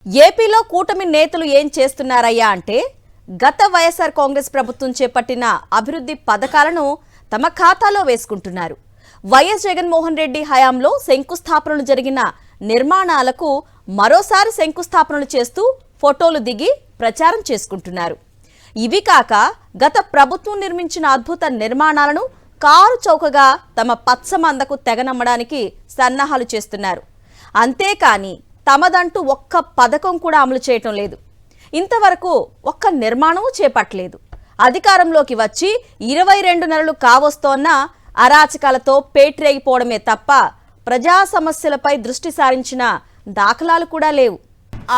ఏపీలో కూటమి నేతలు ఏం చేస్తున్నారయ్యా అంటే గత వైఎస్ఆర్ కాంగ్రెస్ ప్రభుత్వం చేపట్టిన అభివృద్ధి పథకాలను తమ ఖాతాలో వేసుకుంటున్నారు. వైఎస్ జగన్మోహన్ రెడ్డి హయాంలో శంకుస్థాపనలు జరిగిన నిర్మాణాలకు మరోసారి శంకుస్థాపనలు చేస్తూ ఫోటోలు దిగి ప్రచారం చేసుకుంటున్నారు. ఇవి కాక గత ప్రభుత్వం నిర్మించిన అద్భుత నిర్మాణాలను కారు చౌకగా తమ పచ్చమందకు తెగనమ్మడానికి సన్నాహాలు చేస్తున్నారు. అంతేకాని తమదంటూ ఒక్క పథకం కూడా అమలు చేయటం లేదు. ఇంతవరకు ఒక్క నిర్మాణం చేపట్టలేదు. అధికారంలోకి వచ్చి 22 నెలలు కావస్తోన్న అరాచకాలతో పేట్రేగిపోవడమే తప్ప ప్రజా సమస్యలపై దృష్టి సారించిన దాఖలాలు కూడా లేవు.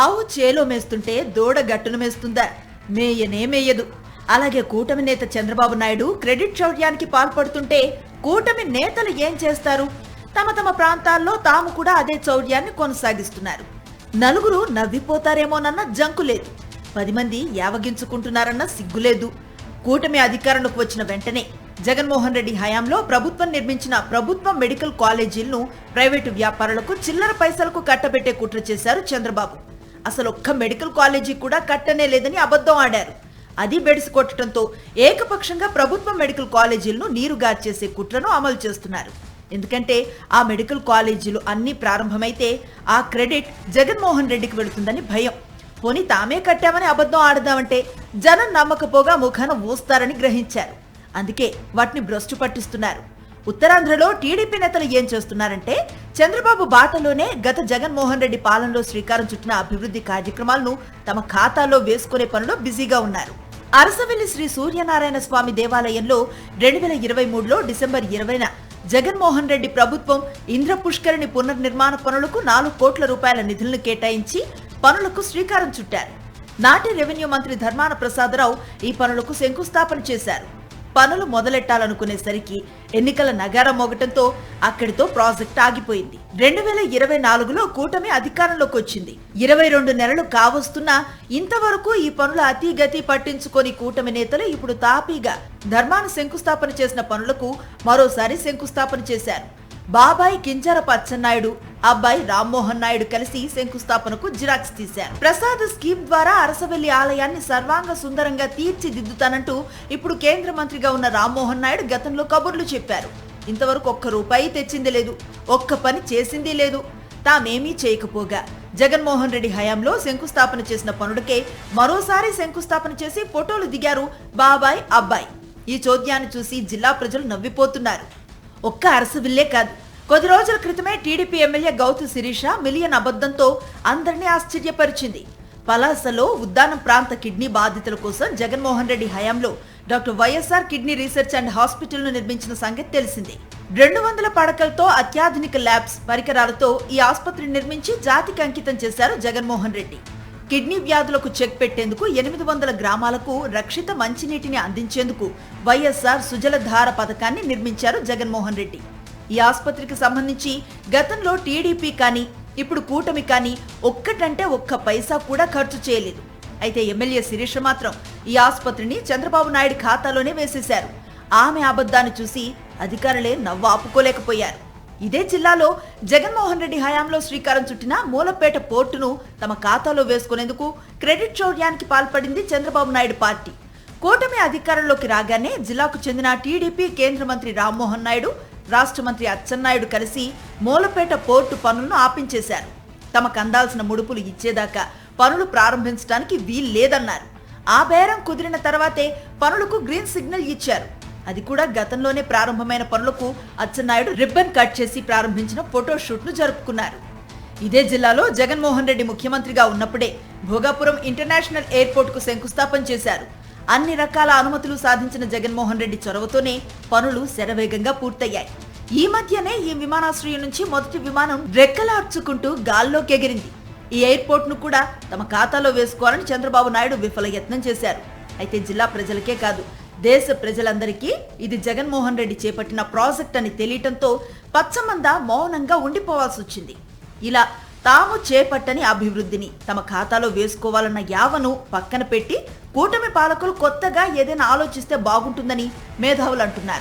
ఆవు చేలో మేస్తుంటే దూడ గట్టును మేస్తుందా? మేయనే మేయదు. అలాగే కూటమి నేత చంద్రబాబు నాయుడు క్రెడిట్ చౌర్యానికి పాల్పడుతుంటే కూటమి నేతలు ఏం చేస్తారు? తమ తమ ప్రాంతాల్లో తాము కూడా అదే చౌర్యాన్ని కొనసాగిస్తున్నారు. నలుగురు నవ్విపోతారేమోనన్న జంకు లేదు. 10 మంది యావగించుకుంటున్నారన్న సిగ్గులేదు. కూటమి అధికారంలోకి వచ్చిన వెంటనే జగన్మోహన్ రెడ్డి హయాంలో ప్రభుత్వం నిర్మించిన ప్రభుత్వ మెడికల్ కాలేజీలను ప్రైవేటు వ్యాపారులకు చిల్లర పైసలకు కట్టబెట్టే కుట్ర చేశారు చంద్రబాబు. అసలు ఒక్క మెడికల్ కాలేజీ కూడా కట్టనే లేదని అబద్ధం ఆడారు. అది బెడిసి కొట్టడంతో ఏకపక్షంగా ప్రభుత్వ మెడికల్ కాలేజీలను నీరుగార్చేసే కుట్రను అమలు చేస్తున్నారు. ఎందుకంటే ఆ మెడికల్ కాలేజీలు అన్ని ప్రారంభమైతే ఆ క్రెడిట్ జగన్మోహన్ రెడ్డికి వెళుతుందని భయం. పోనీ తామే కట్టామని అబద్ధం ఆడదామంటే జనం నమ్మకపోగా ముఖాన ఊస్తారని గ్రహించారు. అందుకే వాటిని భ్రష్టు పట్టిస్తున్నారు. ఉత్తరాంధ్రలో టీడీపీ నేతలు ఏం చేస్తున్నారంటే చంద్రబాబు బాటలోనే గత జగన్మోహన్ రెడ్డి పాలనలో శ్రీకారం చుట్టిన అభివృద్ధి కార్యక్రమాలను తమ ఖాతాలో వేసుకునే పనిలో బిజీగా ఉన్నారు. అరసవెల్లి శ్రీ సూర్యనారాయణ స్వామి దేవాలయంలో 2023లో డిసెంబర్ 20న జగన్మోహన్ రెడ్డి ప్రభుత్వం ఇంద్రపుష్కరిణి పునర్నిర్మాణ పనులకు 4 కోట్ల రూపాయల నిధులను కేటాయించి పనులకు శ్రీకారం చుట్టారు. నాటి రెవెన్యూ మంత్రి ధర్మాన ప్రసాదరావు ఈ పనులకు శంకుస్థాపన చేశారు. పనులు మొదలెట్టాలనుకునేసరికి ఎన్నికల నగారం మోగటంతో అక్కడితో ప్రాజెక్ట్ ఆగిపోయింది. 2024లో కూటమి అధికారంలోకి వచ్చింది. 22 నెలలు కావస్తున్నా ఇంతవరకు ఈ పనుల అతిగతి పట్టించుకొని కూటమి నేతలు ఇప్పుడు తాపీగా ధర్మాన శంకుస్థాపన చేసిన పనులకు మరోసారి శంకుస్థాపన చేశారు. బాబాయ్ కింజరపు అచ్చెన్నాయుడు, అబ్బాయి రామ్మోహన్ నాయుడు కలిసి శంకుస్థాపనకు జిరాక్స్ తీశారు. ప్రసాద్ స్కీమ్ ద్వారా అరసవెల్లి ఆలయాన్ని సర్వాంగ సుందరంగా తీర్చిదిద్దుతానంటూ ఇప్పుడు కేంద్ర మంత్రిగా ఉన్న రామ్మోహన్ నాయుడు గతంలో కబుర్లు చెప్పారు. ఇంతవరకు ఒక్క రూపాయి తెచ్చింది లేదు, ఒక్క పని చేసింది లేదు. తామేమీ చేయకపోగా జగన్మోహన్ రెడ్డి హయాంలో శంకుస్థాపన చేసిన పనులకే మరోసారి శంకుస్థాపన చేసి ఫోటోలు దిగారు బాబాయ్, అబ్బాయి. ఈ చోద్యాన్ని చూసి జిల్లా ప్రజలు నవ్విపోతున్నారు. ఒక్క అరసవిల్లే కాదు, కొద్ది రోజుల క్రితమే టీడీపీ ఎమ్మెల్యే గౌతు శిరీష మిలియన్ అబద్ధంతో అందరినీ ఆశ్చర్యపరిచింది. పలాసలో ఉద్దానం ప్రాంత కిడ్నీ బాధితుల కోసం జగన్మోహన్ రెడ్డి హయాంలో doctor YSR kidney research and hospital ను నిర్మించిన సంగతి తెలిసింది. 200 పడకలతో అత్యాధునిక ల్యాబ్స్ పరికరాలతో ఈ ఆసుపత్రిని నిర్మించి జాతికి అంకితం చేశారు జగన్మోహన్ రెడ్డి. కిడ్నీ వ్యాధులకు చెక్ పెట్టేందుకు 800 గ్రామాలకు రక్షిత మంచినీటిని అందించేందుకు వైఎస్ఆర్ సుజలధార పథకాన్ని నిర్మించారు జగన్మోహన్ రెడ్డి. ఈ ఆసుపత్రికి సంబంధించి గతంలో టీడీపీ కానీ ఇప్పుడు కూటమి కానీ ఒక్కటంటే ఒక్క పైసా కూడా ఖర్చు చేయలేదు. అయితే ఎమ్మెల్యే శిరీష మాత్రం ఈ ఆసుపత్రిని చంద్రబాబు నాయుడు ఖాతాలోనే వేసేశారు. ఆమె అబద్ధాన్ని చూసి అధికారులే నవ్వు ఆపుకోలేకపోయారు. ఇదే జిల్లాలో జగన్మోహన్ రెడ్డి హయాంలో శ్రీకారం చుట్టిన మూలపేట పోర్టును తమ ఖాతాలో వేసుకునేందుకు క్రెడిట్ చౌర్యానికి పాల్పడింది చంద్రబాబు నాయుడు పార్టీ. కూటమి అధికారంలోకి రాగానే జిల్లాకు చెందిన టీడీపీ కేంద్ర మంత్రి రామ్మోహన్ నాయుడు, రాష్ట్ర మంత్రి అచ్చెన్నాయుడు కలిసి మూలపేట పోర్టు పనులను ఆపించేశారు. తమకు అందాల్సిన ముడుపులు ఇచ్చేదాకా పనులు ప్రారంభించడానికి వీల్లేదన్నారు. ఆ బేరం కుదిరిన తర్వాతే పనులకు గ్రీన్ సిగ్నల్ ఇచ్చారు. అది కూడా గతంలోనే ప్రారంభమైన పనులకు అచ్చెన్నాయుడు రిబ్బన్ కట్ చేసి ప్రారంభించిన ఫోటో షూట్ ను జరుపుకున్నారు. ఇదే జిల్లాలో జగన్మోహన్ రెడ్డి ముఖ్యమంత్రిగా ఉన్నప్పుడే భోగాపురం ఇంటర్నేషనల్ ఎయిర్పోర్ట్ కు శంకుస్థాపన చేశారు. అన్ని రకాల అనుమతులు సాధించిన జగన్మోహన్ రెడ్డి చొరవతోనే పనులు శరవేగంగా పూర్తయ్యాయి. ఈ మధ్యనే ఈ విమానాశ్రయం నుంచి మొదటి విమానం రెక్కలార్చుకుంటూ గాల్లోకి ఎగిరింది. ఈ ఎయిర్పోర్ట్ ను కూడా తమ ఖాతాలో వేసుకోవాలని చంద్రబాబు నాయుడు విఫల యత్నం చేశారు. అయితే జిల్లా ప్రజలకే కాదు, దేశ ప్రజలందరికీ ఇది జగన్మోహన్ రెడ్డి చేపట్టిన ప్రాజెక్ట్ అని తెలియటంతో పచ్చమంద మౌనంగా ఉండిపోవాల్సి వచ్చింది. ఇలా తాము చేపట్టని అభివృద్ధిని తమ ఖాతాలో వేసుకోవాలన్న యావను పక్కన పెట్టి కూటమి పాలకులు కొత్తగా ఏదైనా ఆలోచిస్తే బాగుంటుందని మేధావులు అంటున్నారు.